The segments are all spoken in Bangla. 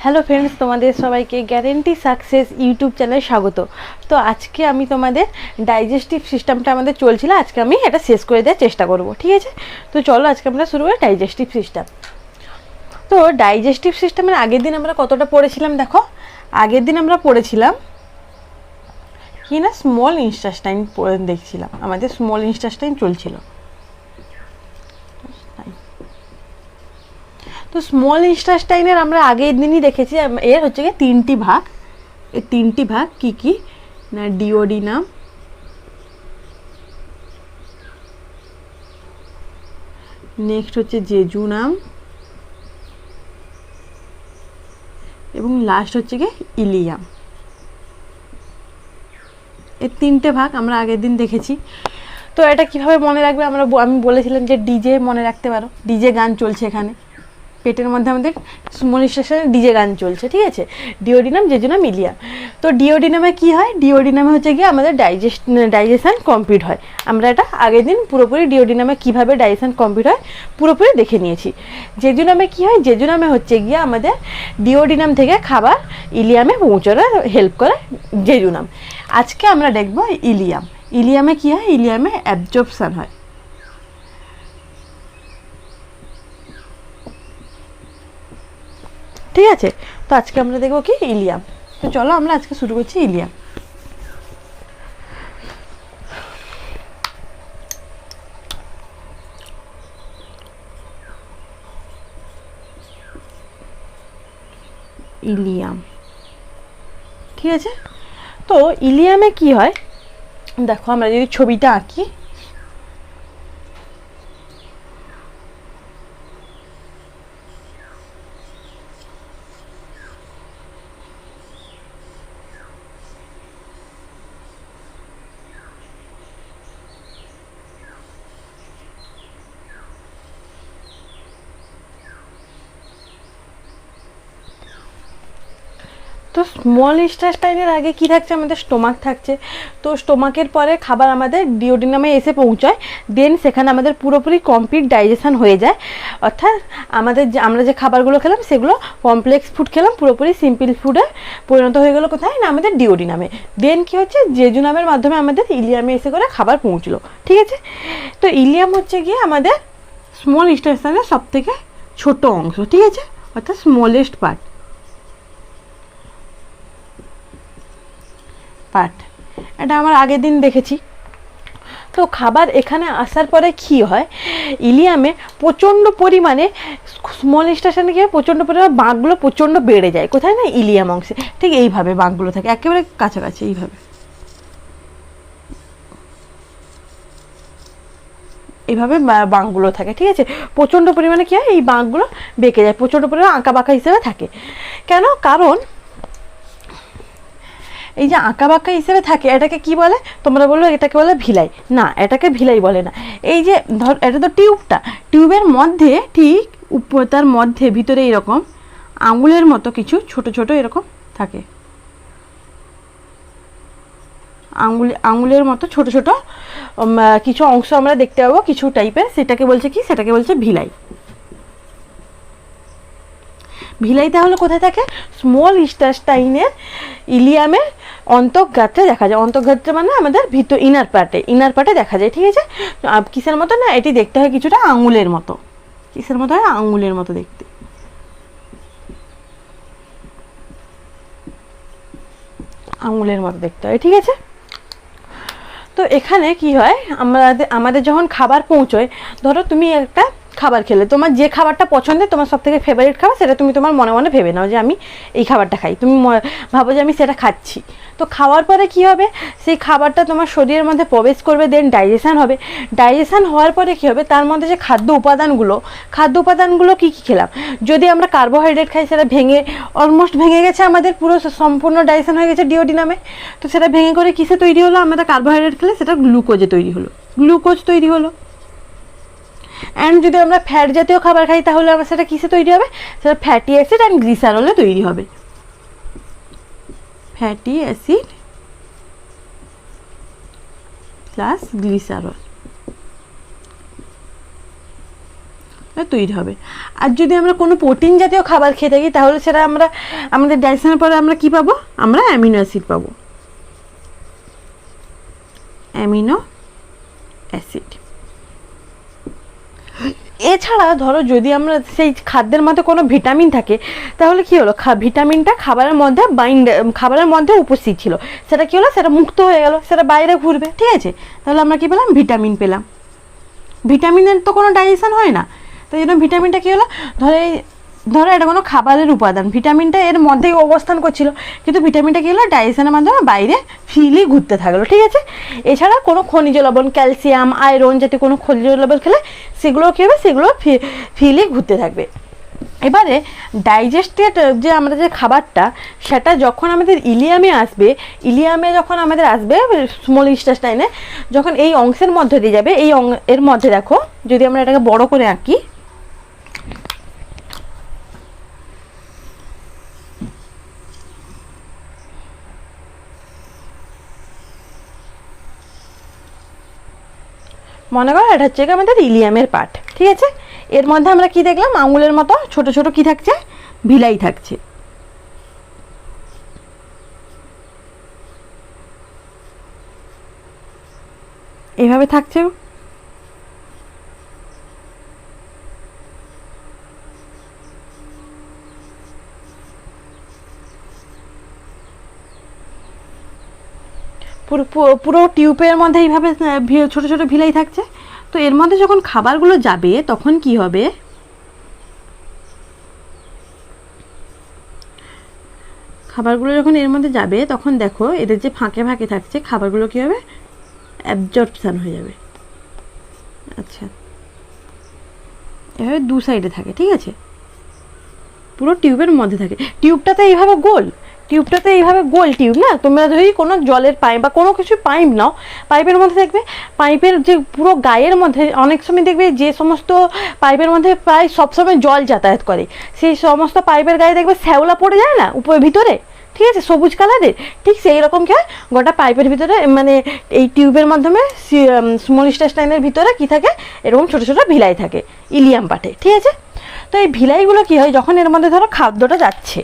হ্যালো ফ্রেন্ডস, তোমাদের সবাইকে গ্যারেন্টি সাকসেস ইউটিউব চ্যানেলে স্বাগত। তো আজকে আমি তোমাদের ডাইজেস্টিভ সিস্টেমটা আমাদের চলছিল, আজকে আমি এটা শেষ করে দেওয়ার চেষ্টা করব, ঠিক আছে? তো চলো আজকে আমরা শুরু করি ডাইজেস্টিভ সিস্টেম। তো ডাইজেস্টিভ সিস্টেমের আগের দিন আমরা কতটা পড়েছিলাম দেখো। আগের দিন আমরা পড়েছিলাম কি না, স্মল ইন্টেস্টাইন দেখছিলাম, আমাদের স্মল ইন্টেস্টাইন চলছিল। তো স্মল ইন্টেস্টাইনের আমরা আগের দিনই দেখেছি, এর হচ্ছে গিয়ে তিনটি ভাগ। এই তিনটি ভাগ কি কি না, ডিওডিনাম, নেক্সট হচ্ছে জেজুনাম এবং লাস্ট হচ্ছে গিয়ে ইলিয়াম। এই তিনটে ভাগ আমরা আগের দিন দেখেছি। তো এটা কিভাবে মনে রাখবে, আমি বলেছিলাম যে ডিজে মনে রাখতে পারো, ডিজে গান চলছে এখানে পেটের মধ্যে, আমাদের স্মল ইন্টেস্টাইনে ডিজে গান চলছে, ঠিক আছে? Duodenum, jejunum, Ilium. তো ডিওডিনামে কি হয়, ডিওডিনামে হচ্ছে গিয়ে আমাদের ডাইজেশন কমপ্লিট হয়। আমরা এটা আগের দিন পুরোপুরি ডিওডিনামে কীভাবে ডাইজেশন কমপ্লিট হয় পুরোপুরি দেখে নিয়েছি। জেজুনামে কি হয়, জেজুনামে হচ্ছে গিয়ে আমাদের ডিওডিনাম থেকে খাবার ইলিয়ামে পৌঁছানোর হেল্প করে জেজুনাম। আজকে আমরা দেখব ইলিয়াম। ইলিয়ামে কি হয়, ইলিয়ামে অ্যাবজর্পশন হয়। ঠিক আছে, তো আজকে আমরা দেখবো কি ইলিয়াম। তো চলো আমরা আজকে শুরু করছি ইলিয়াম। ইলিয়াম, ঠিক আছে। তো ইলিয়ামে কি হয় দেখো, আমরা যদি ছবিটা আঁকি, তো স্মল ইন্টেস্টাইনের আগে কি থাকছে, আমাদের স্টোমাক থাকছে। তো স্টোমাকের পরে খাবার আমাদের ডিওডিনামে এসে পৌঁছায়, দেন সেখানে আমাদের পুরোপুরি কমপ্লিট ডাইজেশন হয়ে যায়। অর্থাৎ আমরা যে খাবারগুলো খেলাম সেগুলো কমপ্লেক্স ফুড খেলাম, পুরোপুরি সিম্পল ফুডে পরিণত হয়ে গেলো কোথায় না, আমাদের ডিওডিনামে। দেন কি হচ্ছে, জেজুনামের মাধ্যমে আমাদের ইলিয়ামে এসে করে খাবার পৌঁছলো, ঠিক আছে? তো ইলিয়াম হচ্ছে গিয়ে আমাদের স্মল ইন্টেস্টাইনের সব থেকে ছোট অংশ, ঠিক আছে, অর্থাৎ স্মলেস্ট পার্ট। এটা আমার আগের দিন দেখেছি। তো খাবার এখানে আসার পরে কি হয়, ইলিয়ামে প্রচণ্ড পরিমাণে স্মল ইন্টেস্টাইনে কি হয়, প্রচণ্ড পরিমাণে বাঁকগুলো প্রচণ্ড বেড়ে যায়, কোথায় না, ইলিয়াম অংশে। ঠিক এইভাবে বাঁকগুলো থাকে একেবারে কাছাকাছি, এইভাবে বাঁকগুলো থাকে, ঠিক আছে? প্রচণ্ড পরিমাণে কি হয়, এই বাঁকগুলো বেঁকে যায়, প্রচণ্ড পরিমাণে আঁকা বাঁকা হিসেবে থাকে। কেন, কারণ এই যে আঁকা বাঁকা হিসেবে থাকে, এটাকে কি বলে, তোমরা বললো এটাকে বলে ভিলাই। না, এটাকে ভিলাই বলে না। এই যে ধর, এটা তো টিউবের মধ্যে ঠিক তার মধ্যে ভিতরে এরকম আঙুলের মতো কিছু ছোট ছোট এরকম থাকে, আঙুলের মতো ছোট ছোট কিছু অংশ আমরা দেখতে পাবো কিছু টাইপের, সেটাকে বলছে কি, সেটাকে বলছে ভিলাই। ভিলাই তাহলে কোথায় থাকে, স্মল ইন্টেস্টাইনের ইলিয়ামের অন্তঃগাত্রে দেখা যায়। অন্তঃগাত্রে মানে আমাদের ভিতর ইনার পার্টে দেখা যায়, ঠিক আছে? কিসের মতো না, এটি দেখতে হয় কিছুটা আঙুলের মতো। কিসের মতো হয়, আঙুলের মতো দেখতে, আঙুলের মতো দেখতে হয়, ঠিক আছে? তো এখানে কি হয়, আমাদের যখন খাবার পৌঁছয়, ধরো তুমি একটা খাবার খেলে, তোমার যে খাবারটা পছন্দের, তোমার সব থেকে ফেভারিট খাবার, সেটা তুমি তোমার মনে মনে ভেবে নাও যে আমি এই খাবারটা খাই, তুমি ভাবো যে আমি সেটা খাচ্ছি। তো খাওয়ার পরে কি হবে, সেই খাবারটা তোমার শরীরের মধ্যে প্রবেশ করবে, দেন ডাইজেশন হবে। ডাইজেশন হওয়ার পরে কি হবে, তার মধ্যে যে খাদ্য উপাদানগুলো কি কি খেলাম, যদি আমরা কার্বোহাইড্রেট খাই, সেটা অলমোস্ট ভেঙে গেছে, আমাদের পুরো সম্পূর্ণ ডাইজেশন হয়ে গেছে ডিওডিনামে। তো সেটা ভেঙে করে কিসে তৈরি হলো, আমাদের কার্বোহাইড্রেট খেলে সেটা গ্লুকোজ তৈরি হলো। অ্যান্ড যদি আমরা ফ্যাট জাতীয় খাবার খাই, তাহলে আমরা সেটা কিসে তৈরি হবে, সেটা ফ্যাটি অ্যাসিড অ্যান্ড গ্লিসারলে তৈরি হবে। Fatty acid plus glycerol. তৈরি হবে। আর যদি আমরা কোনো প্রোটিন জাতীয় খাবার খেয়ে থাকি তাহলে সেটা আমরা আমাদের ডাইজেশনের পরে আমরা কি পাবো, আমরা অ্যামিনো অ্যাসিড পাবো, অ্যামিনো অ্যাসিড। এছাড়া ধরো যদি আমরা সেই খাদ্যের মধ্যে কোনো ভিটামিন থাকে তাহলে কি হলো, ভিটামিনটা খাবারের মধ্যে উপস্থিত ছিল, সেটা কি হলো, সেটা মুক্ত হয়ে গেল, সেটা বাইরে ঘুরবে, ঠিক আছে। তাহলে আমরা কি পেলাম, ভিটামিন পেলাম। ভিটামিনের তো কোনো ডাইজেশন হয় না, তাই জন্য ভিটামিনটা কী হলো, ধরো এটা কোনো খাবারের উপাদান, ভিটামিনটা এর মধ্যেই অবস্থান করছিল, কিন্তু ভিটামিনটা কী হলো, ডাইজেশনের মাধ্যমে বাইরে ফ্রিলি ঘুরতে থাকলো, ঠিক আছে। এছাড়া কোনো খনিজ লবণ, ক্যালসিয়াম, আয়রন জাতীয় কোনো খনিজ লবণ খেলে সেগুলো কী হবে, সেগুলো ফ্রিলি ঘুরতে থাকবে। এবারে ডাইজেস্টেড যে আমাদের যে খাবারটা, সেটা যখন আমাদের ইলিয়ামে আসবে, যখন আমাদের আসবে স্মল ইন্টেস্টাইনে, যখন এই অংশের মধ্যে দিয়ে যাবে, এর মধ্যে দেখো, যদি আমরা এটাকে বড় করে আঁকি, মনে করো এটা হচ্ছে আমাদের ইলিয়ামের পার্ট, ঠিক আছে। এর মধ্যে আমরা কি দেখলাম, আঙুলের মতো ছোট ছোট কি থাকছে, ভিলাই থাকছে। এইভাবে থাকছে। পুরো টিউবের মধ্যে এইভাবে ছোট ছোট ভিলাই থাকছে। তো এর মধ্যে যখন খাবারগুলো যাবে তখন কি হবে, খাবারগুলো যখন এর মধ্যে যাবে তখন দেখো এদের যে ফাঁকে ফাঁকে থাকছে, খাবারগুলো কি হবে, অ্যাবজর্পশন হয়ে যাবে। আচ্ছা, এভাবে দু সাইডে থাকে, ঠিক আছে, পুরো টিউবের মধ্যে থাকে। টিউবটাতে এইভাবে গোল টিউব না, তোমরা যদি কোনো জলের পাইপ বা কোনো কিছু পাইপ নাও, পাইপের মধ্যে দেখবে, পাইপের যে পুরো গায়ের মধ্যে অনেক সময় দেখবে যে সমস্ত পাইপের মধ্যে প্রায় সবসময় জল যাতায়াত করে, সেই সমস্ত পাইপের গায়ে দেখবে শ্যাওলা পড়ে যায় না ভিতরে, ঠিক আছে, সবুজ কালারের, ঠিক সেই রকম কি হয়, গোটা পাইপের ভিতরে মানে এই টিউবের মাধ্যমে স্মল ইন্টেস্টাইনের ভিতরে কি থাকে, এরকম ছোটো ছোটো ভিলাই থাকে ইলিয়াম পার্টে, ঠিক আছে। তো এই ভিলাইগুলো কি হয়, যখন এর মধ্যে ধরো খাদ্যটা যাচ্ছে,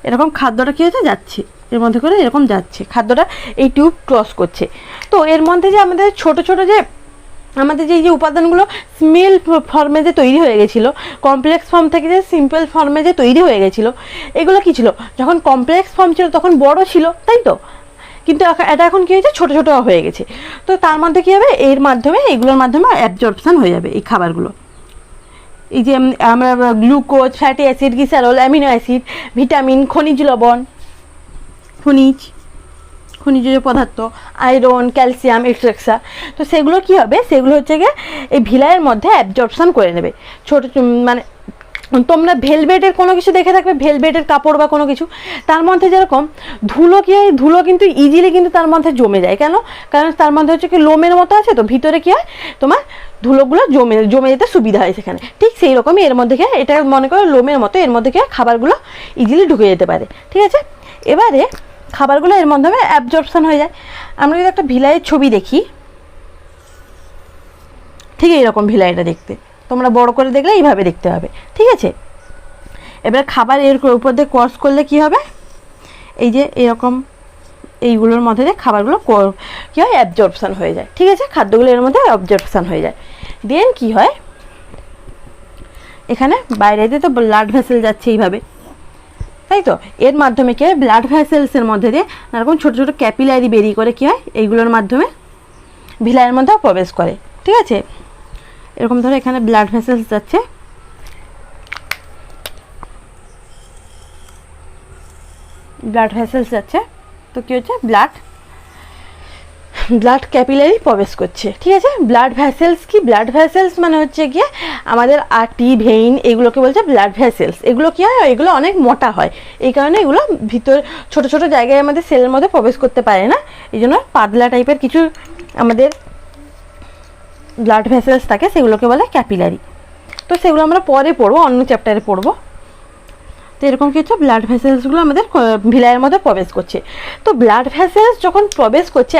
এরকম খাদ্যটা কী হচ্ছে, যাচ্ছে এর মধ্যে করে, এরকম যাচ্ছে খাদ্যটা, এই টিউব ক্রস করছে। তো এর মধ্যে যে আমাদের ছোট ছোট যে আমাদের যে উপাদানগুলো স্মেল ফর্মে যে তৈরি হয়ে গেছিলো, কমপ্লেক্স ফর্ম থেকে যে সিম্পল ফর্মে যে তৈরি হয়ে গেছিলো, এগুলো কী ছিল, যখন কমপ্লেক্স ফর্ম ছিল তখন বড় ছিল, তাই তো, কিন্তু এটা এখন কী হয়েছে, ছোটো ছোটো হয়ে গেছে। তো তার মধ্যে কী হবে, এর মাধ্যমে এইগুলোর মাধ্যমে অ্যাবজর্পশন হয়ে যাবে এই খাবারগুলো। এই যে আমরা glucose, fatty acid, glycerol, amino acid, vitamin, খনিজ লবণ, খনিজ পদার্থ, আয়রন, ক্যালসিয়াম, এক্সেট্রা, তো সেগুলো কি হবে, সেগুলো হচ্ছে গিয়ে এই ভিলাইয়ের মধ্যে অ্যাবজর্পশন করে নেবে। মানে তোমরা ভেলভেটের কোনো কিছু দেখে থাকবে, ভেলভেটের কাপড় বা কোনো কিছু, তার মধ্যে যেরকম ধুলো কিন্তু ইজিলি কিন্তু তার মধ্যে জমে যায়, কারণ তার মধ্যে হচ্ছে কি লোমের মতো আছে, তো ভিতরে কি হয়, তোমার ধুলোগুলো জমে যেতে সুবিধা হয় সেখানে, ঠিক সেই রকমই এর মধ্যে গিয়ে, এটা মনে করো লোমের মতো, এর মধ্যে গিয়ে খাবারগুলো ইজিলি ঢুকে যেতে পারে, ঠিক আছে। এবারে খাবারগুলো এর মাধ্যমে অ্যাবজর্পশন হয়ে যায়। আমরা যদি একটা ভিলাইয়ের ছবি দেখি, ঠিক এইরকম ভিলাইটা দেখতে, তোমরা বড় করে দেখলে এইভাবে দেখতে হবে, ঠিক আছে। এবার খাবার এর উপর দিয়ে ক্রস করলে কি হবে, এই যে এরকম এইগুলোর মধ্যে দিয়ে খাবারগুলো কী হয়, অ্যাবজর্পশন হয়ে যায়, ঠিক আছে, খাদ্যগুলো এর মধ্যে অ্যাবজর্পশন হয়ে যায়। দেন কি হয়, এখানে বাইরে দিয়ে তো ব্লাড ভেসেল যাচ্ছে এইভাবে, তাই তো, এর মাধ্যমে কী হয়, ব্লাড ভেসেলসের মধ্যে দিয়ে এরকম ছোটো ছোটো ক্যাপিলারি বেরিয়ে করে কী হয়, এইগুলোর মাধ্যমে ভিলাইয়ের মধ্যেও প্রবেশ করে, ঠিক আছে। এরকম ধরো এখানে ব্লাড ভেসেলস যাচ্ছে, তো কী হচ্ছে, ব্লাড ক্যাপিলারি প্রবেশ করছে, ঠিক আছে। ব্লাড ভেসেলস মানে হচ্ছে গিয়ে আমাদের আর্টারি, ভেইন, এগুলোকে বলছে ব্লাড ভেসেলস। এগুলো কী হয়, এগুলো অনেক মোটা হয়, এই কারণে এগুলো ভিতরে ছোট ছোট জায়গায় আমাদের সেলের মধ্যে প্রবেশ করতে পারে না, এই জন্য পাতলা টাইপের কিছু আমাদের ব্লাড ভেসেলস থাকে, সেগুলোকে বলে ক্যাপিলারি। তো সেগুলো আমরা পরে পড়বো, অন্য চ্যাপ্টারে পড়বো। তো এরকম কিছু ব্লাড ভেসেলসগুলো আমাদের ভিলাইয়ের মধ্যে প্রবেশ করছে। তো ব্লাড ভেসেলস যখন প্রবেশ করছে,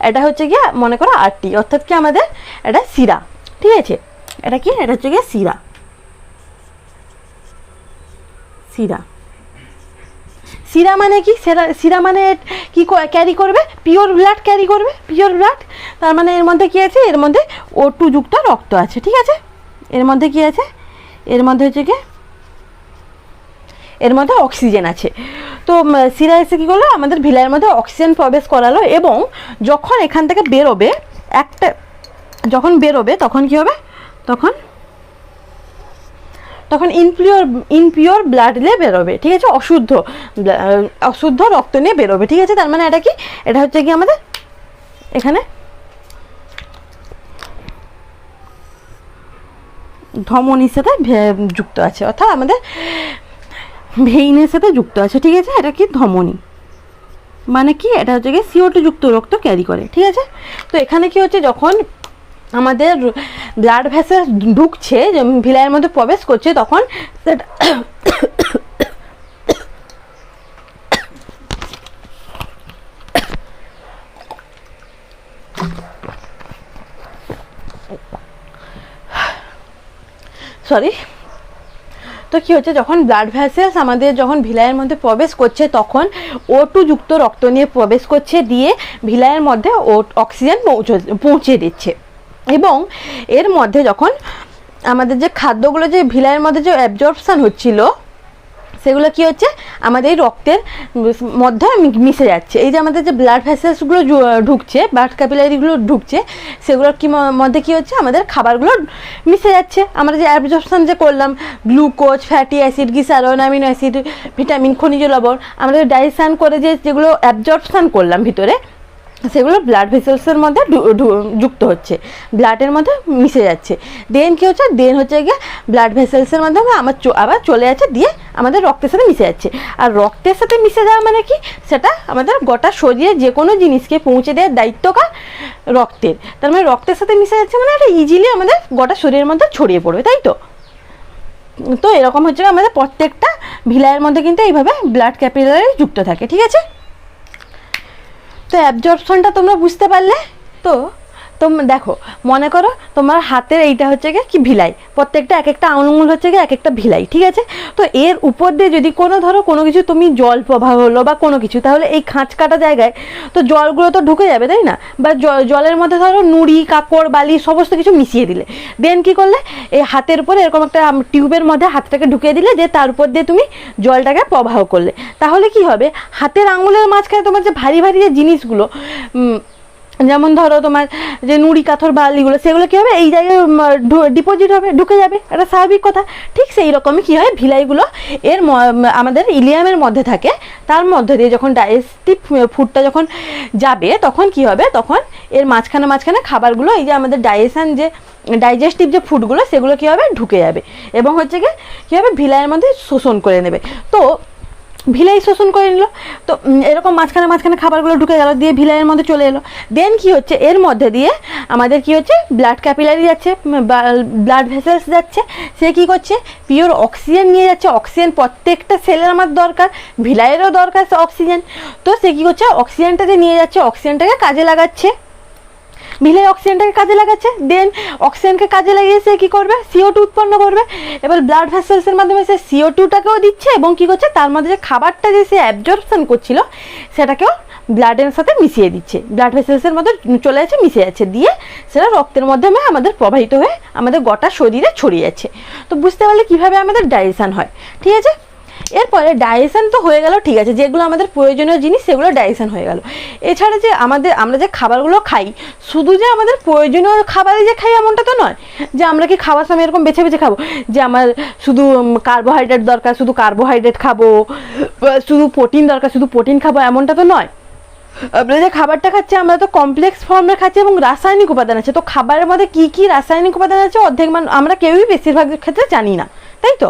এটা হচ্ছে গিয়ে মনে করো আর্টারি, অর্থাৎ কি আমাদের এটা শিরা, ঠিক আছে। এটা কি, এটা হচ্ছে গিয়ে শিরা। শিরা, শিরা মানে কি, শিরা মানে কি ক্যারি করবে, পিওর ব্লাড ক্যারি করবে, পিওর ব্লাড। তার মানে এর মধ্যে কি আছে, এর মধ্যে O2 যুক্ত রক্ত আছে, ঠিক আছে। এর মধ্যে কি আছে, এর মধ্যে হচ্ছে কি, এর মধ্যে অক্সিজেন আছে। তো শিরা এসে কী করলো, আমাদের ভিলাইয়ের মধ্যে অক্সিজেন প্রবেশ করালো, এবং যখন এখান থেকে বেরোবে যখন বেরোবে তখন কি হবে, তখন ইনপিওর ব্লাড নিয়ে বেরোবে, ঠিক আছে, অশুদ্ধ রক্ত নিয়ে বেরোবে, ঠিক আছে। তার মানে এটা কি, এটা হচ্ছে কি আমাদের এখানে ধমনির সাথে যুক্ত আছে, অর্থাৎ আমাদের ভেইনের সাথে যুক্ত আছে, ঠিক আছে। এটা কি ধমনি, মানে কি, এটা হচ্ছে কি CO2 যুক্ত রক্ত ক্যারি করে, ঠিক আছে। তো এখানে কি হচ্ছে, যখন আমাদের ব্লাড ভেসেল ঢুকছে, ভিলাইয়ের মধ্যে প্রবেশ করছে, তখন সেটা সরি, তো কী হচ্ছে, যখন ব্লাড ভেসেলস আমাদের যখন ভিলাইয়ের মধ্যে প্রবেশ করছে, তখন O2 যুক্ত রক্ত নিয়ে প্রবেশ করছে, দিয়ে ভিলাইয়ের মধ্যে অক্সিজেন পৌঁছে দিচ্ছে। এবং এর মধ্যে যখন আমাদের যে খাদ্যগুলো যে ভিলাইয়ের মধ্যে যে অ্যাবজর্পশান হচ্ছিল, সেগুলো কি হচ্ছে, আমাদের এই রক্তের মধ্যে মিশে যাচ্ছে। এই যে আমাদের যে ব্লাড ভেসেলসগুলো ঢুকছে, ব্লাড ক্যাপিলারিগুলো ঢুকছে, সেগুলোর কি মধ্যে কি হচ্ছে, আমাদের খাবারগুলো মিশে যাচ্ছে। আমরা যে অ্যাবজর্পশান যে করলাম, glucose, fatty acid, glycerol, amino acid, vitamin, খনিজ লবণ, আমরা ডাইজেশন করে যেগুলো অ্যাবজর্পশান করলাম ভিতরে, সেগুলো ব্লাড ভেসেলসের মধ্যে যুক্ত হচ্ছে, ব্লাডের মধ্যে মিশে যাচ্ছে। দেন কী হচ্ছে, দেন হচ্ছে গিয়ে ব্লাড ভেসেলসের মাধ্যমে আবার চলে যাচ্ছে, দিয়ে আমাদের রক্তের সাথে মিশে যাচ্ছে। আর রক্তের সাথে মিশে যাওয়া মানে কি, সেটা আমাদের গোটা শরীরে যে কোনো জিনিসকে পৌঁছে দেওয়ার দায়িত্বকার রক্তের। তার মানে রক্তের সাথে মিশে যাচ্ছে মানে এটা ইজিলি আমাদের গোটা শরীরের মধ্যে ছড়িয়ে পড়বে, তাই তো। তো এরকম হচ্ছে আমাদের প্রত্যেকটা ভিলাইয়ের মধ্যে কিন্তু এইভাবে ব্লাড ক্যাপিলারি যুক্ত থাকে, ঠিক আছে। তো অ্যাবজর্পশনটা তোমরা বুঝতে পারলে। তো দেখো, মনে করো তোমার হাতের এইটা হচ্ছে গিয়ে কি ভিলাই, প্রত্যেকটা এক একটা আঙুল হচ্ছে গিয়ে এক একটা ভিলাই, ঠিক আছে। তো এর উপর দিয়ে যদি কোনো কিছু তুমি জল প্রবাহ হলো বা কোনো কিছু, তাহলে এই খাঁচ কাটা জায়গায় তো জলগুলো তো ঢুকে যাবে, তাই না। বা জলের মধ্যে ধরো নুড়ি, কাকড়, বালি সমস্ত কিছু মিশিয়ে দিলে, দেন কি করলে, এই হাতের উপরে এরকম একটা টিউবের মধ্যে হাতটাকে ঢুকিয়ে দিলে, যে তার উপর দিয়ে তুমি জলটাকে প্রবাহ করলে, তাহলে কি হবে, হাতের আঙুলের মাঝখানে তোমার যে ভারী ভারী যে জিনিসগুলো, যেমন ধরো তোমার যে নুড়ি, কাথর, বালিগুলো, সেগুলো কী হবে, এই জায়গায় ডিপোজিট হবে, ঢুকে যাবে, এটা স্বাভাবিক কথা। ঠিক সেই রকমই কী হয়, ভিলাইগুলো আমাদের ইলিয়ামের মধ্যে থাকে, তার মধ্যে দিয়ে যখন ডাইজেস্টিভ ফুডটা যখন যাবে, তখন কি হবে, তখন এর মাঝখানে খাবারগুলো, এই যে আমাদের ডাইজেস্টিভ যে ফুডগুলো, সেগুলো কী হবে, ঢুকে যাবে, এবং হচ্ছে কী হবে, ভিলাইয়ের মধ্যে শোষণ করে নেবে। তো ভিলাই শোষণ করে নিল, তো এরকম মাঝখানে খাবারগুলো ঢুকে গেল, দিয়ে ভিলাইয়ের মধ্যে চলে এলো। দেন কি হচ্ছে, এর মধ্যে দিয়ে আমাদের কি হচ্ছে, ব্লাড ক্যাপিলারি যাচ্ছে, ব্লাড ভেসেলস যাচ্ছে, সে কি করছে, পিওর অক্সিজেন নিয়ে যাচ্ছে। অক্সিজেন প্রত্যেকটা সেলের আমার দরকার, ভিলাইয়েরও দরকার অক্সিজেন। তো সে কি করছে, অক্সিজেনটা যে নিয়ে যাচ্ছে, অক্সিজেনটাকে কাজে লাগাচ্ছে, ভিলাই অক্সিজেনটাকে কাজে লাগাচ্ছে। দেন অক্সিজেনকে কাজে লাগিয়ে সে কী করবে, CO2 উৎপন্ন করবে। এবার ব্লাড ভেসেলসের মাধ্যমে সে CO2টাকেও দিচ্ছে, এবং কী করছে, তার মধ্যে যে খাবারটা যে সে অ্যাবজর্পশন করছিল, সেটাকেও ব্লাডের সাথে মিশিয়ে দিচ্ছে, ব্লাড ভেসেলসের মধ্যে চলে যাচ্ছে, মিশে যাচ্ছে, দিয়ে সেটা রক্তের মাধ্যমে আমাদের প্রবাহিত হয়ে আমাদের গোটা শরীরে ছড়িয়ে যাচ্ছে। তো বুঝতে পারলে কীভাবে আমাদের ডাইজেশন হয়, ঠিক আছে। এরপরে ডাইজেশন তো হয়ে গেল, ঠিক আছে, যেগুলো আমাদের প্রয়োজনীয় জিনিস সেগুলো ডাইজেশন হয়ে গেল। এছাড়া যে আমরা যে খাবারগুলো খাই, শুধু যে আমাদের প্রয়োজনীয় খাবারই যে খাই এমনটা তো নয়, যে আমরা কি খাওয়ার সময় এরকম বেছে বেছে খাবো, যে আমার শুধু কার্বোহাইড্রেট দরকার, শুধু কার্বোহাইড্রেট খাবো, শুধু প্রোটিন দরকার, শুধু প্রোটিন খাবো, এমনটা তো নয়। আমরা যে খাবারটা খাচ্ছি, আমরা তো কমপ্লেক্স ফর্মে খাচ্ছি, এবং রাসায়নিক উপাদান আছে। তো খাবারের মধ্যে কী কী রাসায়নিক উপাদান আছে, অর্ধেক আমরা কেউই বেশিরভাগ ক্ষেত্রে জানি না, তাই তো।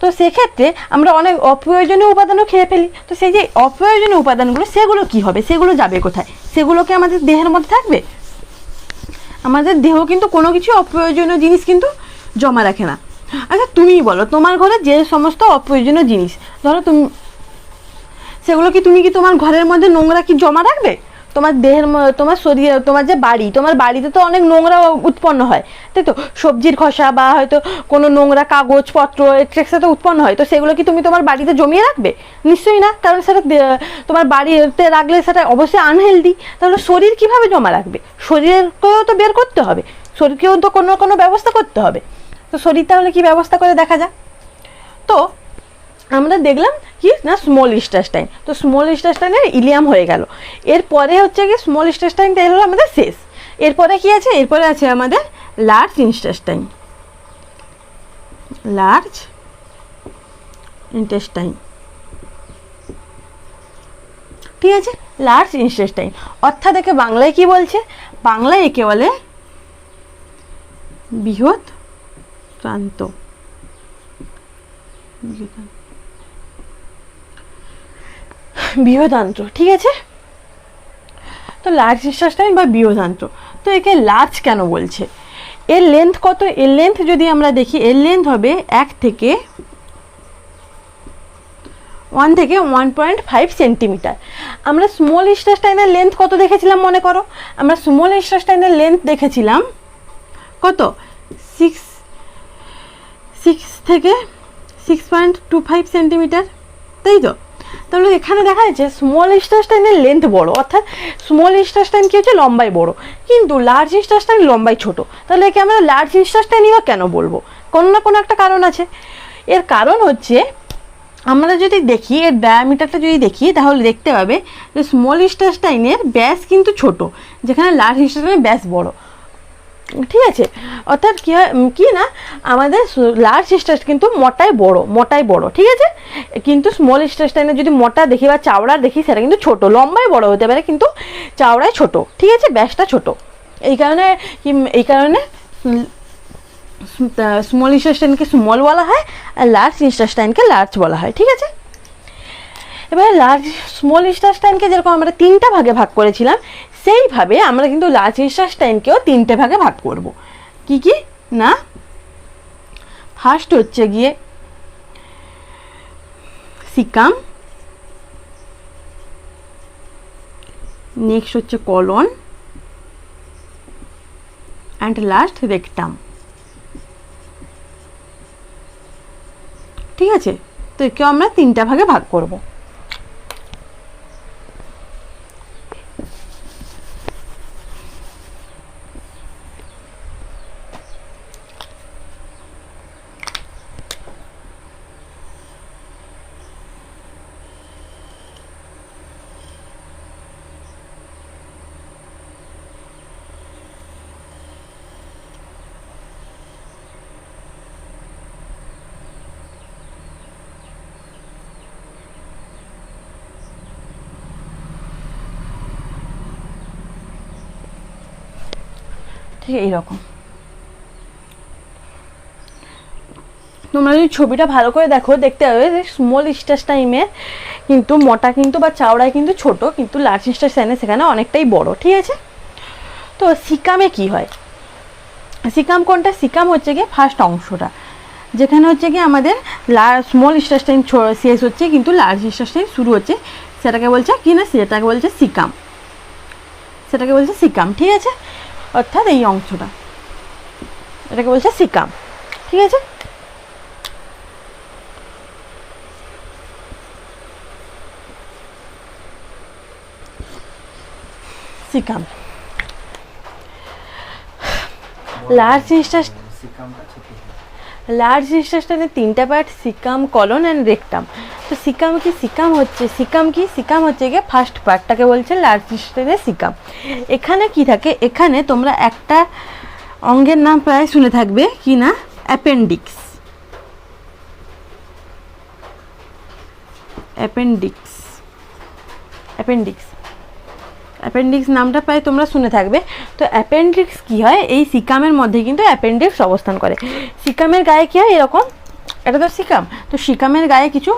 তো সেক্ষেত্রে আমরা অনেক অপ্রয়োজনীয় উপাদানও খেয়ে ফেলি। তো সেই যে অপ্রয়োজনীয় উপাদানগুলো, সেগুলো কি হবে, সেগুলো যাবে কোথায়, সেগুলোকে আমাদের দেহের মধ্যে থাকবে। আমাদের দেহ কিন্তু কোনো কিছু অপ্রয়োজনীয় জিনিস কিন্তু জমা রাখে না। আচ্ছা তুমিই বলো, তোমার ঘরে যে সমস্ত অপ্রয়োজনীয় জিনিস, ধরো তুমি সেগুলো কি তুমি কি তোমার ঘরের মধ্যে নোংরা কি জমা রাখবে? তোমার দেহের তোমার শরীরে তোমার যে বাড়ি, তোমার বাড়িতে তো অনেক নোংরা উৎপন্ন হয়, তাই তো? সবজির খোসা বা হয়তো কোনো নোংরা কাগজপত্র এক্সট্রা তো উৎপন্ন হয়, তো সেগুলো কি তুমি তোমার বাড়িতে জমিয়ে রাখবে? নিশ্চয়ই না, কারণ সেটা তোমার বাড়িতে রাখলে সেটা অবশ্যই আনহেলদি। তাহলে শরীর কিভাবে জমা রাখবে? শরীরকেও তো বের করতে হবে, শরীরকেও তো কোনো কোনো ব্যবস্থা করতে হবে। তো শরীর তাহলে কি ব্যবস্থা করে দেখা যাক। তো আমরা দেখলাম কি না স্মল ইন্টেস্টাইন, তো স্মল ইন্টেস্টাইনের ইলিয়াম হয়ে গেল। এরপরে হচ্ছে কি স্মল ইন্টেস্টাইনটা হলো আমাদের শেষ। এরপরে কি আছে? এরপরে আছে আমাদের লার্জ ইন্টেস্টাইন। লার্জ ইন্টেস্টাইন, ঠিক আছে? লার্জ ইন্টেস্টাইন অর্থাৎ একে বাংলায় কি বলছে? বাংলায় একে বলে বৃহৎ প্রান্ত। বৃহদান্ত্র, ঠিক আছে? তো লার্জ ইন্টেস্টাইন বা বৃহদান্ত্র, তো একে লার্জ কেন বলছে? এর লেন্থ কত? এর লেন্থ যদি আমরা দেখি, এর লেন্থ হবে 1 থেকে 1.5 সেন্টিমিটার। আমরা স্মল ইন্টেস্টাইনের লেন্থ কত দেখেছিলাম মনে করো? আমরা স্মল ইন্টেস্টাইনের লেন্থ দেখেছিলাম কত? 6 থেকে 6.25 সেন্টিমিটার, তাই তো? তাহলে এখানে দেখা যাচ্ছে স্মল ইন্টেস্টাইনের লেন্থ বড়, অর্থাৎ স্মল ইন্টেস্টাইন কি হচ্ছে? লম্বাই বড়, কিন্তু লার্জ ইন্টেস্টাইন লম্বাই ছোট। তাহলে একে আমরা লার্জ ইন্টেস্টাইনই বা কেন বলবো? কোনো না কোনো একটা কারণ আছে। এর কারণ হচ্ছে আমরা যদি দেখি এর ডায়ামিটারটা যদি দেখি, তাহলে দেখতে পাবে যে স্মল ইন্টেস্টাইনের ব্যাস কিন্তু ছোট, যেখানে লার্জ ইন্টেস্টাইনের ব্যাস বড়, ঠিক আছে? অর্থাৎ কি হয় কি না, আমাদের লার্জ ইন্টেস্টাইন কিন্তু মোটাই বড়, ঠিক আছে? কিন্তু স্মল ইন্টেস্টাইনের যদি মোটা দেখি বা চাওড়া দেখি, সেটা কিন্তু ছোট, লম্বাই বড় হতে পারে কিন্তু চাওড়ায় ছোট, ঠিক আছে? ব্যাসটা ছোট। এই কারণে স্মল ইন্টেস্টাইনকে স্মল বলা হয় আর লার্জ ইন্টেস্টাইনকে লার্জ বলা হয়, ঠিক আছে? এবার স্মল ইন্টেস্টাইনকে যেরকম আমরা 3টা ভাগে ভাগ করেছিলাম, সেইভাবে আমরা কিন্তু লার্জ ইন্টেস্টাইনকেও 3টে ভাগে ভাগ করব। কি কি না, ফার্স্ট হচ্ছে গিয়ে সিকাম, নেক্সট হচ্ছে কলন, অ্যান্ড লাস্ট রেকটাম, ঠিক আছে? তো একেও আমরা 3টা ভাগে ভাগ করব। ঠিক এইরকম তোমরা যদি ছবিটা ভালো করে দেখো, দেখতে পাবে যে স্মল ইন্টেস্টাইনের কিন্তু মোটা কিন্তু বা চাওড়ায় কিন্তু ছোট, কিন্তু লার্জ ইন্টেস্টাইনে সেখানে অনেকটাই বড়, ঠিক আছে? তো সিকামে কি হয়? সিকাম কোনটা? সিকাম হচ্ছে গিয়ে ফার্স্ট অংশটা, যেখানে হচ্ছে গিয়ে আমাদের স্মল ইন্টেস্টাইন শেষ হচ্ছে কিন্তু লার্জ ইন্টেস্টাইন শুরু হচ্ছে, সেটাকে বলছে কি না, সেটাকে বলছে সিকাম, সেটাকে বলছে সিকাম, ঠিক আছে? অর্থাৎ এই অংশটা, এটাকে বলছে সিকাম, ঠিক আছে? সিকাম লার্জ ইন্টেস্টাইনের 3টা part, cecum, colon and rectum. তো সিকাম হচ্ছে গিয়ে ফার্স্ট পার্টটাকে বলছে লার্জ ইন্টেস্টাইনের সিকাম। এখানে কি থাকে? এখানে তোমরা একটা অঙ্গের নাম প্রায় শুনে থাকবে, কি না, অ্যাপেন্ডিক্স। অ্যাপেন্ডিক্স নামটা প্রায় তোমরা শুনে থাকবে। তো অ্যাপেন্ডিক্স কি হয়? এই সিকামের মধ্যে কিন্তু অ্যাপেন্ডিক্স অবস্থান করে। সিকামের গায়ে কি হয়? এরকম, এটা তো সিকাম, তো সিকামের গায়ে কিছু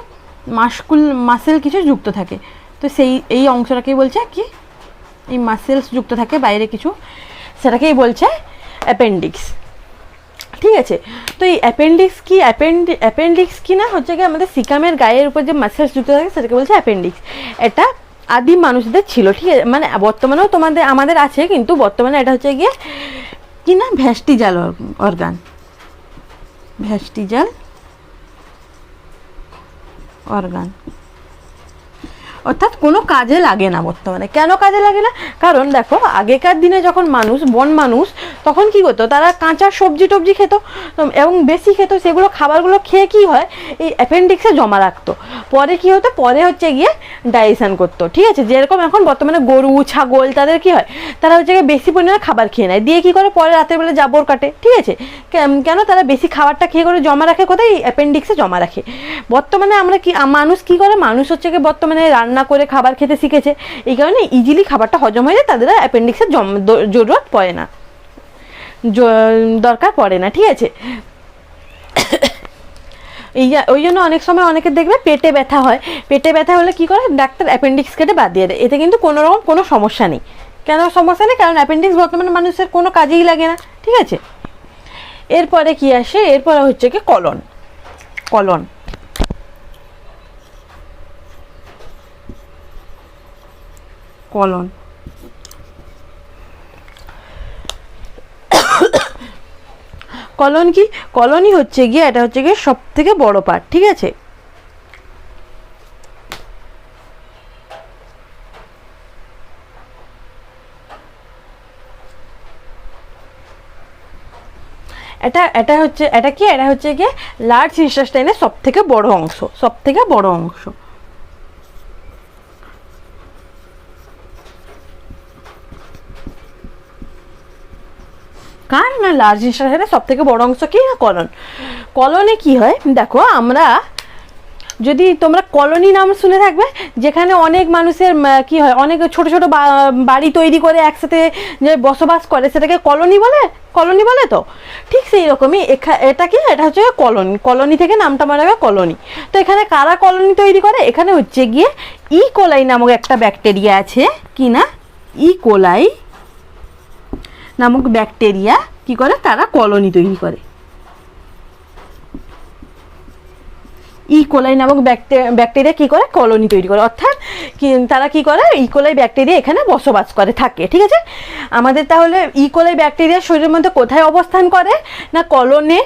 মাসেল কিছু যুক্ত থাকে, তো এই অংশটাকেই বলছে কি, এই মাসেলস যুক্ত থাকে বাইরে কিছু, সেটাকেই বলছে অ্যাপেন্ডিক্স, ঠিক আছে? তো এই অ্যাপেন্ডিক্স কি না হচ্ছে কি আমাদের সিকামের গায়ের উপর যে মাসেলস যুক্ত থাকে সেটাকে বলছে অ্যাপেন্ডিক্স। এটা আদিম মানুষদের ছিল, ঠিক আছে, মানে বর্তমানেও আমাদের আছে, কিন্তু বর্তমানে এটা হচ্ছে গিয়ে কি না, ভ্যাস্টিজাল অর্গান, ভ্যাস্টিজাল অর্গান, অর্থাৎ কোনো কাজে লাগে না বর্তমানে। কেন কাজে লাগে না? কারণ দেখো, আগেকার দিনে যখন বন মানুষ তখন কি করতো, তারা কাঁচা সবজি টবজি খেত এবং বেশি খেত, সেগুলো খাবারগুলো খেয়ে কি হয়, এই অ্যাপেন্ডিক্সে জমা রাখতো। পরে কি হতো, পরে হচ্ছে গিয়ে ডাইজেশন করতো, ঠিক আছে। যেরকম এখন বর্তমানে গরু ছাগল তাদের কি হয়, তারা হচ্ছে গিয়ে বেশি পরিমাণে খাবার খেয়ে নেয়, দিয়ে কি করে পরে রাতের বেলা জাবর কাটে, ঠিক আছে। কেন তারা বেশি খাবারটা খেয়ে করে জমা রাখে কোথায়, অ্যাপেন্ডিক্সে জমা রাখে। বর্তমানে আমরা কি মানুষ কি করে, মানুষ হচ্ছে গিয়ে বর্তমানে রান্না করে খাবার খেতে শিখেছে, এই কারণে ইজিলি খাবারটা হজম হয়ে যায়, তাদের অ্যাপেন্ডিক্সের জরুরত পড়ে না, দরকার পড়ে না, ঠিক আছে। ওই জন্য অনেক সময় অনেকে দেখবে পেটে ব্যথা হয়, পেটে ব্যথা হলে কি করে, ডাক্তার অ্যাপেন্ডিক্স কেটে বাদ দিয়ে দেয়, এতে কিন্তু কোনো রকম কোনো সমস্যা নেই। কেন সমস্যা নেই? কারণ অ্যাপেন্ডিক্স বর্তমানে মানুষের কোনো কাজেই লাগে না, ঠিক আছে। এরপরে কি আসে, এরপরে হচ্ছে কি কলন। কলন কলন কলন কি, কলনই হচ্ছে গিয়ে, এটা হচ্ছে গিয়ে সব থেকে বড় পার্ট, ঠিক আছে। এটা হচ্ছে গিয়ে লার্জ ইন্টেস্টাইনের সব থেকে বড় অংশ, সব থেকে বড় অংশ। কার না, লার্জ ইন্টেস্টাইনের সব থেকে বড় অংশ কি না, কলন। কলনে কি হয় দেখো, আমরা যদি তোমরা কলোনি নাম শুনে থাকবে, যেখানে অনেক মানুষের কি হয়, অনেক ছোট ছোট বাড়ি তৈরি করে একসাথে যে বসবাস করে, সেটাকে কলোনি বলে তো। ঠিক সেই রকমই এটা কি, এটা হচ্ছে কলোনি থেকে নামটা মনে হবে কলোনি। তো এখানে কারা কলোনি তৈরি করে, এখানে হচ্ছে গিয়ে ইকোলাই নামক একটা ব্যাকটেরিয়া আছে, কি না, ইকোলাই নামক ব্যাকটেরিয়া কি করে, তারা কলোনি তৈরি করে। ইকোলাই নামক ব্যাকটেরিয়া কি করে, কলোনি তৈরি করে, অর্থাৎ তারা কি করে, ইকোলাই ব্যাকটেরিয়া এখানে বসবাস করে থাকে, ঠিক আছে। আমাদের তাহলে ইকোলাই ব্যাকটেরিয়া শরীরের মধ্যে কোথায় অবস্থান করে না, কলনে,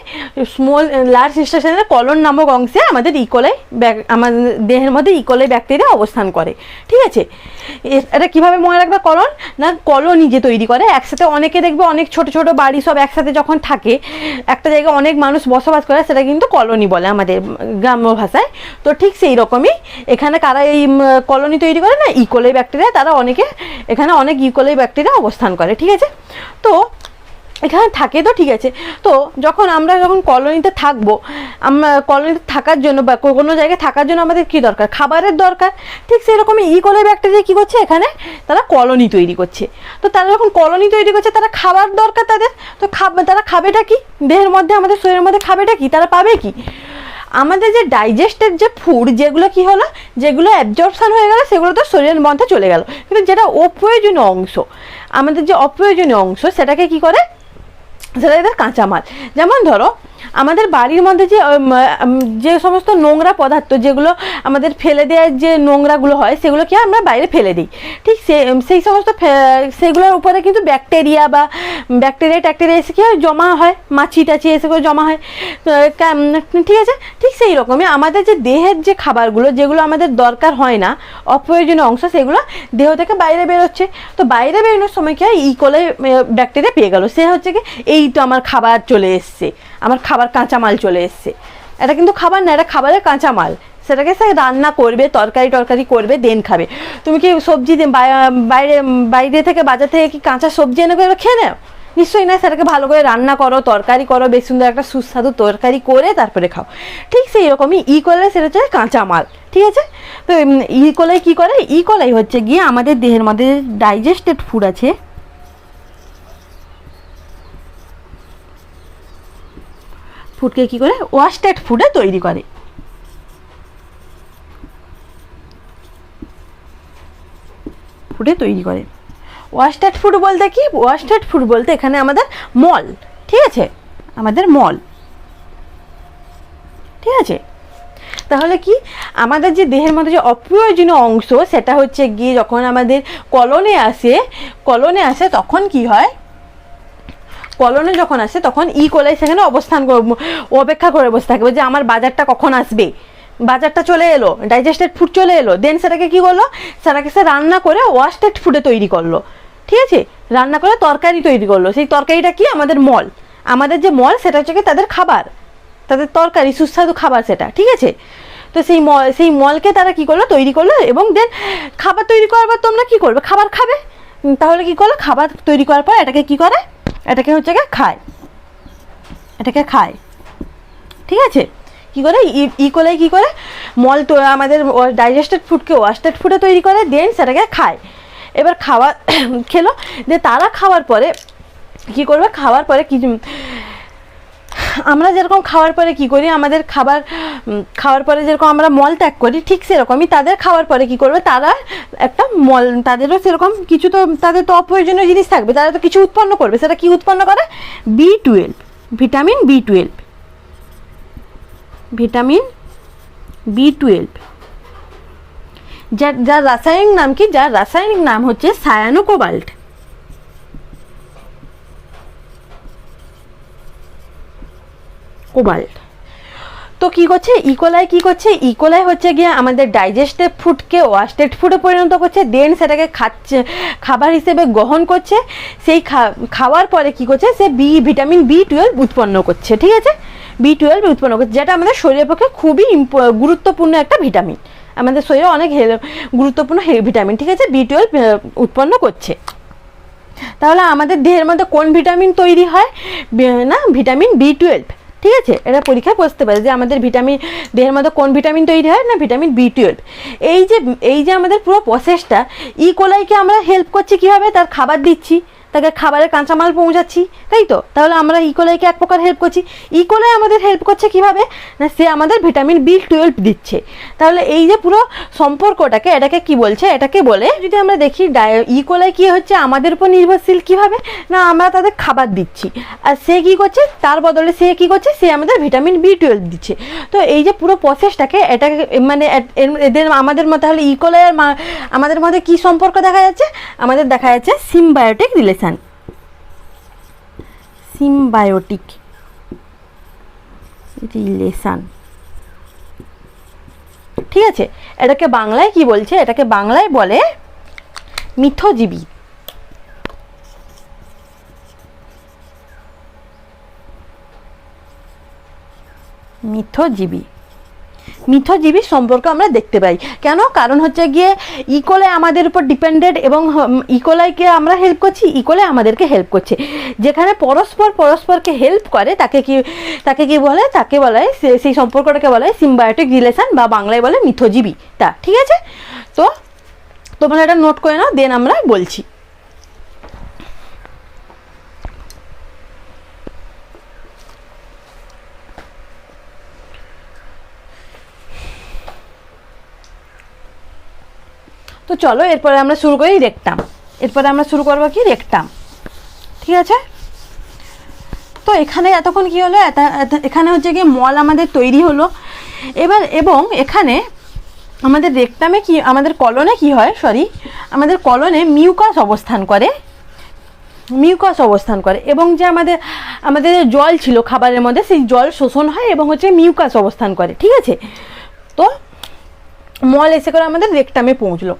লার্জ ইন্টেস্টাইনের কলন নামক অংশে আমাদের আমাদের দেহের মধ্যে ইকোলাই ব্যাকটেরিয়া অবস্থান করে, ঠিক আছে। এটা কিভাবে মনে রাখবে, কলন না, কলোনি যে তৈরি করে একসাথে, অনেকে দেখবে অনেক ছোট ছোট বাড়ি সব একসাথে যখন থাকে, একটা জায়গায় অনেক মানুষ বসবাস করে, সেটা কিন্তু কলোনি বলে আমাদের গ্রাম্য ভাষায়। তো ঠিক সেই রকমই এখানে কারা এই কলোনি তৈরি করে না, ইকোলাই ব্যাকটেরিয়া, তারা এখানে অনেক ইকোলাই ব্যাকটেরিয়া অবস্থান করে, ঠিক আছে। তো এখানে থাকে, তো ঠিক আছে। তো আমরা যখন কলোনিতে থাকবো, আমরা কলোনিতে থাকার জন্য বা কোনো জায়গায় থাকার জন্য আমাদের কি দরকার, খাবারের দরকার। ঠিক সেই রকমই ইকোলাই ব্যাকটেরিয়া কি করছে, এখানে তারা কলোনি তৈরি করছে। তো তারা যখন কলোনি তৈরি করছে, তারা খাবার দরকার তাদের, তো তারা খাবেটা কি, দেহের মধ্যে আমাদের শরীরের মধ্যে খাবেটা কি, তারা পাবে কি, আমাদের যে ডাইজেস্টেড যে ফুড, যেগুলো কি হলো, যেগুলো অ্যাবজর্পশন হয়ে গেল, সেগুলো তো শরীরের মধ্যে চলে গেল, কিন্তু যেটা অপ্রয়োজনীয় অংশ, আমাদের যে অপ্রয়োজনীয় অংশ, সেটাকে কি করে, সেটা এদের কাঁচামাল। যেমন ধরো, আমাদের বাড়ির মধ্যে যে সমস্ত নোংরা পদার্থ, যেগুলো আমাদের ফেলে দেওয়ার যে নোংরাগুলো হয়, সেগুলো কি আমরা বাইরে ফেলে দিই, ঠিক সেই সমস্ত সেগুলোর উপরে কিন্তু ব্যাকটেরিয়া এসে কি হয়, জমা হয়, মাছি টাছি এসে করে জমা হয়, ঠিক আছে। ঠিক সেই রকমই আমাদের যে দেহের যে খাবারগুলো, যেগুলো আমাদের দরকার হয় না, অপ্রয়োজনীয় অংশ, সেগুলো দেহ থেকে বাইরে বেরোচ্ছে। তো বাইরে বেরোনোর সময় কি হয়, ইকোলাই ব্যাকটেরিয়া পেয়ে গেল, সে হচ্ছে কি, এই তো আমার খাবার চলে এসছে, আমার খাবার কাঁচামাল চলে এসছে। এটা কিন্তু খাবার না, এটা খাবারের কাঁচামাল, সেটাকে সে রান্না করবে, তরকারি করবে, দেন খাবে। তুমি কি সবজি বাইরে থেকে, বাজার থেকে কি কাঁচা সবজি এনে করে খেয়ে নাও? নিশ্চয়ই না, সেটাকে ভালো করে রান্না করো, তরকারি করো, বেশ সুন্দর একটা সুস্বাদু তরকারি করে তারপরে খাও। ঠিক সেই রকমই ইকোলাই, সেটা হচ্ছে কাঁচামাল, ঠিক আছে। তো ইকোলাই কি করে, ইকোলাই হচ্ছে গিয়ে আমাদের দেহের মধ্যে ডাইজেস্টেড ফুড আছে, ফুডকে কি করে, ওয়াস্টেড ফুডে তৈরি করে। ওয়াস্টেড ফুড বলতে কি, ওয়াস্টেড ফুড বলতে এখানে আমাদের মল, ঠিক আছে, আমাদের মল, ঠিক আছে। তাহলে কি আমাদের যে দেহের মধ্যে যে অপ্রয়োজনীয় অংশ সেটা হচ্ছে গিয়ে যখন আমাদের কলনে আসে তখন কি হয়, কলনে যখন আসে তখন কোলাই সেখানে অপেক্ষা করে বসে থাকবে যে আমার বাজারটা কখন আসবে। বাজারটা চলে এলো, ডাইজেস্টেড ফুড চলে এলো, দেন সেটাকে কি করলো, সেটাকে সে রান্না করে ওয়াস্টেড ফুডে তৈরি করলো। ঠিক আছে, রান্না করে তরকারি তৈরি করলো। সেই তরকারিটা কি আমাদের মল, আমাদের যে মল সেটা হচ্ছে কি তাদের খাবার, তাদের তরকারি, সুস্বাদু খাবার সেটা। ঠিক আছে, তো সেই মলকে তারা কি করলো, তৈরি করলো, এবং দেন খাবার তৈরি করার পর তোমরা কি করবে, খাবার খাবে। তাহলে কি করলো, খাবার তৈরি করার পর এটাকে কি করে, এটাকে হচ্ছে গিয়ে খায়, এটাকে খায়। ঠিক আছে, কি করে কোলাই কি করে মল তো আমাদের ডাইজেস্টেড ফুডকে ওয়াস্টেড ফুডে তৈরি করে, দেন সেটাকে খায়। এবার খেলো, যে তারা খাওয়ার পরে কি করবে, খাওয়ার পরে কি আমরা যেরকম খাওয়ার পরে কি করি, আমাদের খাওয়ার পরে যেরকম আমরা মল ত্যাগ করি, ঠিক সেরকমই তাদের খাওয়ার পরে কি করবে, তারা একটা মল, তাদেরও সেরকম কিছু তো, তাদের তো অপ্রয়োজনীয় জিনিস থাকবে, তারা তো কিছু উৎপন্ন করবে। সেটা কি উৎপন্ন করে, B12, vitamin B12, vitamin B12, যার রাসায়নিক নাম কি, যার রাসায়নিক নাম হচ্ছে সায়ানোকোবাল্ট। কোবাল্ট। তো কি করছে ইকোলাই হচ্ছে গিয়ে আমাদের ডাইজেস্টেড ফুডকে ওয়াস্টেড ফুডে পরিণত করছে, দেন সেটাকে খাবার হিসেবে গ্রহণ করছে। সেই খাওয়ার পরে কি করছে, সে ভিটামিন B12 উৎপন্ন করছে। ঠিক আছে, B12 উৎপন্ন করছে, যেটা আমাদের শরীরের পক্ষে খুবই গুরুত্বপূর্ণ একটা ভিটামিন, আমাদের শরীরে অনেক গুরুত্বপূর্ণ ভিটামিন। ঠিক আছে, B12 উৎপন্ন করছে। তাহলে আমাদের দেহের মধ্যে কোন ভিটামিন তৈরি হয় না, ভিটামিন B12। ঠিক আছে, এটা পরীক্ষায় বসতে পারে যে আমাদের দেহের মধ্যে কোন ভিটামিন তৈরি হয় না, ভিটামিন B12। এই যে আমাদের পুরো প্রসেসটা, কোলাইকে আমরা হেল্প করছি কীভাবে, তার খাবার দিচ্ছি, তাকে খাবারের কাঁচামাল পৌঁছাচ্ছি, তাই তো। তাহলে আমরা কোলাইকে এক প্রকার হেল্প করছি। কোলাই আমাদের হেল্প করছে কিভাবে না, সে আমাদের ভিটামিন B12 দিচ্ছে। তাহলে এই যে পুরো সম্পর্কটাকে, এটাকে কি বলছে, এটাকে বলে, যদি আমরা দেখি কোলাই কি হচ্ছে আমাদের উপর নির্ভরশীল কিভাবে না, আমরা তাদের খাবার দিচ্ছি, আর সে কি করছে, তার বদলে সে কি করছে, সে আমাদের ভিটামিন B12 দিচ্ছে। তো এই যে পুরো প্রসেসটাকে, এটাকে মানে এদের আমাদের মধ্যে, তাহলে কোলাই আর আমাদের মধ্যে কি সম্পর্ক দেখা যাচ্ছে, আমাদের দেখা যাচ্ছে সিম্বায়োটিক রিলেশন, সিম্বায়োটিক রিলেশন। ঠিক আছে, এটাকে বাংলায় কি বলছে, এটাকে বাংলায় বলে মিথজীবী। মিথজীবী সম্পর্ক আমরা দেখতে পাই। কেন, কারণ হচ্ছে গিয়ে কোলাই আমাদের উপর ডিপেন্ডেড, এবং কোলাইকে আমরা হেল্প করছি, কোলাই আমাদেরকে হেল্প করছে। যেখানে পরস্পরকে হেল্প করে তাকে কি বলে, তাকে বলা হয়, সেই সম্পর্কটাকে বলা হয় সিম্বায়োটিক রিলেশন, বা বাংলায় বলে মিথজীবী তা। ঠিক আছে, তো তোমরা এটা নোট করে নাও, দেন আমরা বলছি। তো চলো এরপরে আমরা শুরু করি রেকটাম। এরপরে আমরা শুরু করবো কি, রেকটাম। ঠিক আছে, তো এখানে এতক্ষণ কি হলো, এখানে হচ্ছে গিয়ে মল আমাদের তৈরি হলো। এবার এবং এখানে আমাদের রেকটামে কি, আমাদের কলনে কি হয়, আমাদের কলনে মিউকাস অবস্থান করে, এবং যে আমাদের জল ছিল খাবারের মধ্যে, সেই জল শোষণ হয় এবং হচ্ছে মিউকাস অবস্থান করে। ঠিক আছে, তো মল এসে করে আমাদের রেকটামে পৌঁছলো।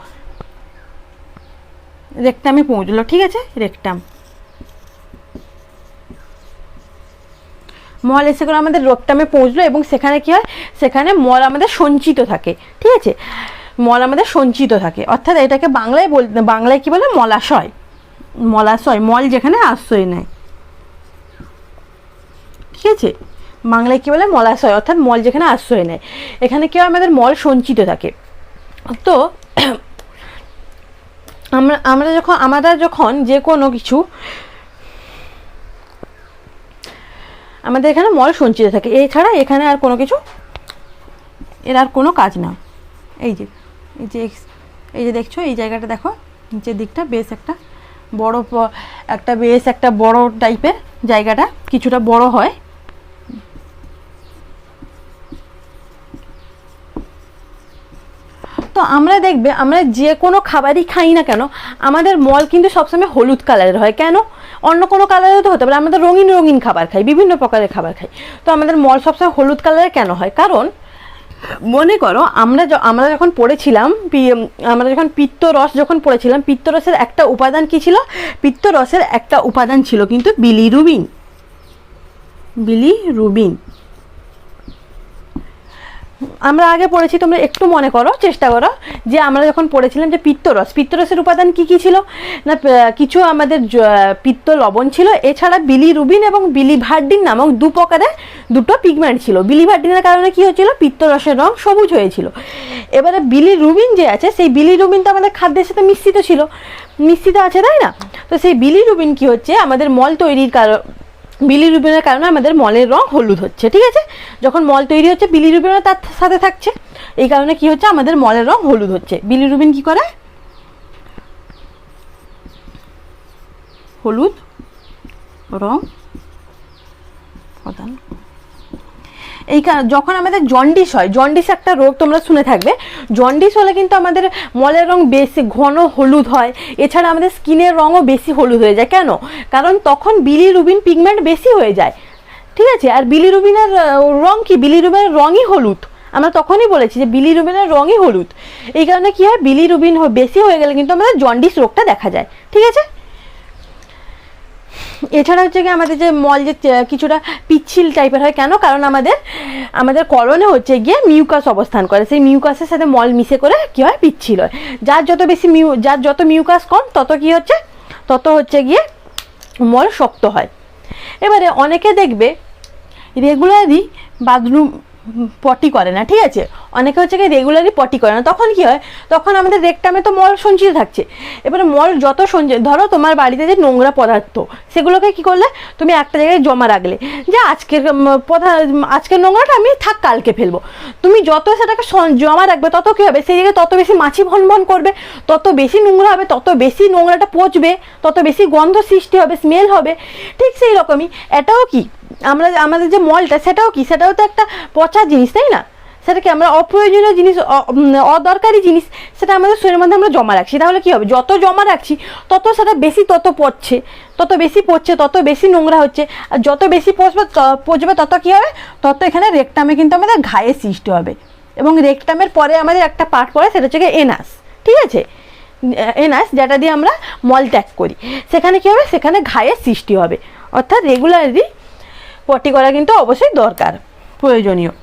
ঠিক আছে, মল এসে করে আমাদের রেকটামে পৌঁছলো, এবং সেখানে কি হয়, সেখানে মল আমাদের সঞ্চিত থাকে। ঠিক আছে, মল আমাদের সঞ্চিত থাকে, অর্থাৎ এটাকে বাংলায় কি বলে, মলাশয়। মল যেখানে আশ্রয় নেয়। ঠিক আছে, বাংলায় কি বলে, মলাশয়, অর্থাৎ মল যেখানে আশ্রয় নেয়। এখানে কি হয়, আমাদের মল সঞ্চিত থাকে। তো আমরা যখন যে কোনো কিছু, আমাদের এখানে মল সঞ্চিত থাকে, এছাড়া এখানে আর কোনো কিছু, এর আর কোনো কাজ না। এই যে দেখছো, এই জায়গাটা দেখো, নিচের দিকটা বেশ একটা বড় টাইপের জায়গাটা, কিছুটা বড় হয়। আমরা দেখবে আমরা যে কোনো খাবারই খাই না কেন আমাদের মল কিন্তু সবসময় হলুদ কালারের হয়। কেন? অন্য কোনো কালারেও তো হতে পারে, আমাদের রঙিন রঙিন খাবার খাই, বিভিন্ন প্রকারের খাবার খাই, তো আমাদের মল সবসময় হলুদ কালারের কেন হয়? কারণ মনে করো আমরা যখন পড়েছিলাম, আমরা যখন পিত্তরস যখন পড়েছিলাম, পিত্তরসের একটা উপাদান কি ছিল? পিত্তরসের একটা উপাদান ছিল কিন্তু বিলিরুবিন। বিলিরুবিন আমরা আগে পড়েছি, তোমরা একটু মনে করো, চেষ্টা করো যে আমরা যখন পড়েছিলাম যে পিত্তরসের উপাদান কি কি ছিল না, কিছু আমাদের পিত্ত লবণ ছিল, এছাড়া বিলিরুবিন এবং বিলিভার্ডিন নামক দুটো পিগমেন্ট ছিল। বিলিভার্ডিনের কারণে কি হয়েছিল? পিত্তরসের রং সবুজ হয়েছিল। এবারে বিলিরুবিন যে আছে, সেই বিলিরুবিন তো আমাদের খাদ্যের সাথে মিশ্রিত আছে, তাই না? তো সেই বিলিরুবিন কি হচ্ছে? আমাদের মল তৈরির বিলিরুবিনের কারণে আমাদের মলের রং হলুদ হচ্ছে, ঠিক আছে? যখন মল তৈরি হচ্ছে বিলিরুবিনও তার সাথে থাকছে, এই কারণে কি হচ্ছে? আমাদের মলের রং হলুদ হচ্ছে। বিলিরুবিন কি করে? হলুদ রং প্রদান। এই যখন আমাদের জন্ডিস হয়, জন্ডিস একটা রোগ তোমরা শুনে থাকবে, জন্ডিস হলে কিন্তু আমাদের মলের রং বেশি ঘন হলুদ হয়, এছাড়া আমাদের স্কিনের রঙও বেশি হলুদ হয়ে যায়। কেন? কারণ তখন বিলিরুবিন পিগমেন্ট বেশি হয়ে যায়, ঠিক আছে? আর বিলিরুবিনের রং কি? বিলিরুবিনের রঙই হলুদ। আমরা তখনই বলেছি যে বিলিরুবিনের রঙই হলুদ। এই কারণে কি হয়? বিলিরুবিন বেশি হয়ে গেলে কিন্তু আমাদের জন্ডিস রোগটা দেখা যায়, ঠিক আছে? এছাড়া হচ্ছে কি আমাদের যে মল যে কিছুটা পিচ্ছিল টাইপের হয়, কেন? কারণ আমাদের কলনে হচ্ছে গিয়ে মিউকাস অবস্থান করে, সেই মিউকাসের সাথে মল মিশে করে কি হয়? পিচ্ছিল হয়। যার যত মিউকাস কম তত হচ্ছে গিয়ে মল শক্ত হয়। এবারে অনেকে দেখবে রেগুলারলি বাথরুম পটি করে না, ঠিক আছে? অনেকে হচ্ছে কি রেগুলারলি পটি করে না, তখন কি হয়? তখন আমাদের রেকটামে তো মল সঞ্চিত থাকছে। এবারে মল যত ধরো তোমার বাড়িতে যে নোংরা পদার্থ, সেগুলোকে কি করলে? তুমি একটা জায়গায় জমা রাখলে, যে আজকের নোংরাটা আমি কালকে ফেলবো। তুমি যত সেটাকে জমা রাখবে তত কি হবে? সেই জায়গায় তত বেশি মাছি ভন করবে, তত বেশি নোংরা হবে, তত বেশি নোংরাটা পচবে, তত বেশি গন্ধ সৃষ্টি হবে, স্মেল হবে। ঠিক সেই রকমই এটাও কি, আমাদের যে মলটা সেটাও তো একটা পচা জিনিস, তাই না? সেটাকে আমরা অপ্রয়োজনীয় জিনিস, অদরকারি জিনিস, সেটা আমাদের শরীরের মধ্যে আমরা জমা রাখছি। তাহলে কি হবে? যত জমা রাখছি তত সেটা পচছে, তত বেশি নোংরা হচ্ছে। আর যত বেশি পচবে তত কি হবে? তত এখানে রেকটামে কিন্তু আমাদের ঘায়ের সৃষ্টি হবে। এবং রেকটামের পরে আমাদের একটা পার্ট পড়ে, সেটা হচ্ছে এনাস, ঠিক আছে? এনাস, যেটা দিয়ে আমরা মল ত্যাগ করি, সেখানে কি হবে? সেখানে ঘায়ের সৃষ্টি হবে। অর্থাৎ রেগুলারলি পটি করা কিন্তু অবশ্যই দরকার, প্রয়োজনীয়।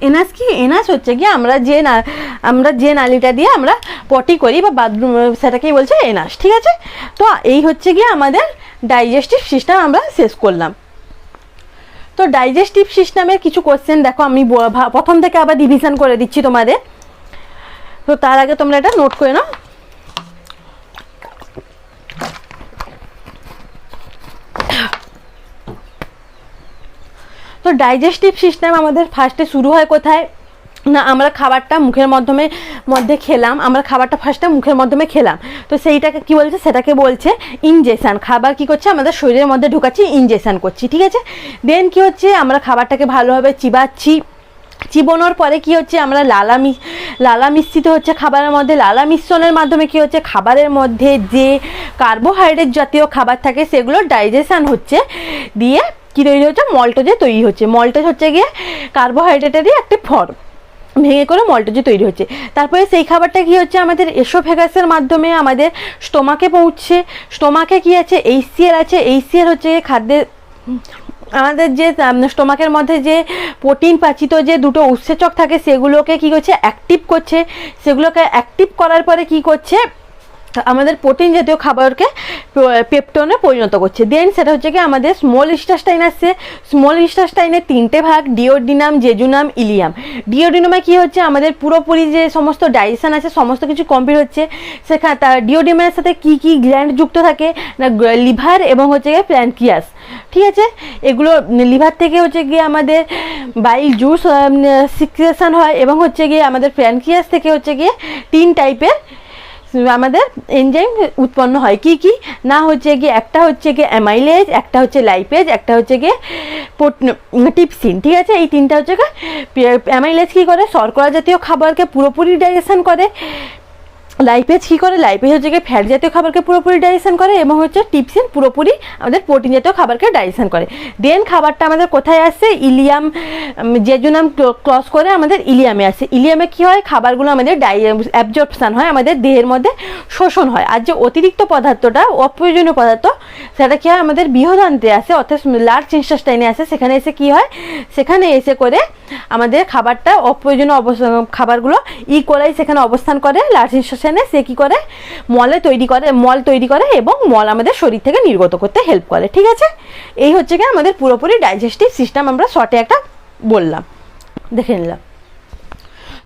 এনাস কি? এনাস হচ্ছে কি আমরা যে নালীটা দিয়ে আমরা পটি করি বা বাথরুম, সেটাকেই বলছে এনাস, ঠিক আছে? তো এই হচ্ছে গিয়ে আমাদের ডাইজেস্টিভ সিস্টেম আমরা শেষ করলাম। তো ডাইজেস্টিভ সিস্টেমের কিছু কোশ্চেন দেখো, আমি প্রথম থেকে আবার রিভিশন করে দিচ্ছি তোমাদের। তো তার আগে তোমরা এটা নোট করে নাও। তো ডাইজেস্টিভ সিস্টেম আমাদের ফার্স্টে শুরু হয় কোথায় না? আমরা খাবারটা মধ্যে খেলাম, আমরা খাবারটা ফার্স্টে মুখের মাধ্যমে খেলাম, তো সেইটাকে কি বলছে? সেটাকে বলছে ইনজেকশন। খাবার কি করছে? আমাদের শরীরের মধ্যে ঢুকাচ্ছি, ইনজেকশন করছি, ঠিক আছে? দেন কি হচ্ছে? আমরা খাবারটাকে ভালোভাবে চিবাচ্ছি, চিবানোর পরে কি হচ্ছে? আমরা লালা মিশ্রিত হচ্ছে খাবারের মধ্যে। লালা মিশ্রণের মাধ্যমে কি হচ্ছে? খাবারের মধ্যে যে কার্বোহাইড্রেট জাতীয় খাবার থাকে সেগুলো ডাইজেশন হচ্ছে, দিয়ে কি তৈরি হচ্ছে? মল্টোজে তৈরি হচ্ছে। মল্টোজ হচ্ছে গিয়ে কার্বোহাইড্রেটেরই একটি ফর্ম, ভেঙে করে মল্টোজে তৈরি হচ্ছে। তারপরে সেই খাবারটা কি হচ্ছে? আমাদের এসোফেগাসের মাধ্যমে আমাদের স্টোমাকে পৌঁছছে। স্টোমাকে কি আছে? HCl আছে। HCl হচ্ছে খাদ্যের, আমাদের যে স্টোমাকের মধ্যে যে প্রোটিন পাচিত যে দুটো উৎসেচক থাকে সেগুলোকে কি করছে? অ্যাক্টিভ করছে। সেগুলোকে অ্যাক্টিভ করার পরে কি করছে? আমাদের প্রোটিন জাতীয় খাবারকে পেপটনে পরিণত করছে। দেন সেটা হচ্ছে কি আমাদের স্মল ইন্টেস্টাইন আসছে। স্মল ইন্টেস্টাইনের 3টে ভাগ, ডিওডিনাম, জেজুনাম, ইলিয়াম। ডিওডিনামে কি হচ্ছে? আমাদের পুরোপুরি যে সমস্ত ডাইজেশন আছে সমস্ত কিছু কমপ্লিট হচ্ছে। সেখানে তার ডিওডিনামের সাথে কি কি গ্ল্যান্ড যুক্ত থাকে না? লিভার এবং হচ্ছে গিয়ে প্যানক্রিয়াস, ঠিক আছে? এগুলো লিভার থেকে হচ্ছে গিয়ে আমাদের বাইল জুস সিক্রেশন হয়, এবং হচ্ছে গিয়ে আমাদের প্যানক্রিয়াস থেকে হচ্ছে গিয়ে 3 টাইপের আমাদের এনজাইম উৎপন্ন হয় কি কি না, হচ্ছে গিয়ে একটা হচ্ছে গিয়ে অ্যামাইলেজ, একটা হচ্ছে লাইপেজ, একটা হচ্ছে গিয়ে টিপসিন, ঠিক আছে। এই তিনটা হচ্ছে গিয়ে অ্যামাইলেজ কী করে, শর্করা জাতীয় খাবারকে পুরোপুরি ডাইজেশন করে। লাইপেজ কী করে, লাইপেজ হচ্ছে গিয়ে ফ্যাট জাতীয় খাবারকে পুরোপুরি ডাইজেশন করে, এবং হচ্ছে টিপসিন পুরোপুরি আমাদের প্রোটিন জাতীয় খাবারকে ডাইজেশন করে। দেন খাবারটা আমাদের কোথায় আসছে, ইলিয়াম, জেজুনাম ক্রস করে আমাদের ইলিয়ামে আসে। ইলিয়ামে কী হয়, খাবারগুলো আমাদের অ্যাবজর্পশান হয়, আমাদের দেহের মধ্যে শোষণ হয়। আর যে অতিরিক্ত পদার্থটা, অপ্রয়োজনীয় পদার্থ, সেটা কী হয়, আমাদের বৃহদান্ত্রে আসে, অর্থাৎ লার্জ ইন্টেস্টাইনে আসে। সেখানে এসে কী হয়, সেখানে এসে করে আমাদের খাবারটা, অপ্রয়োজনীয় খাবারগুলো কোলাই সেখানে অবস্থান করে লার্জ ইন্টেস্টাইনে। সে কী করে, মল তৈরি করে এবং মল আমাদের শরীর থেকে নির্গত করতে হেল্প করে, ঠিক আছে। এই হচ্ছে কি আমাদের পুরোপুরি ডাইজেস্টিভ সিস্টেম, আমরা শর্টে একটা বললাম, দেখে নিলাম।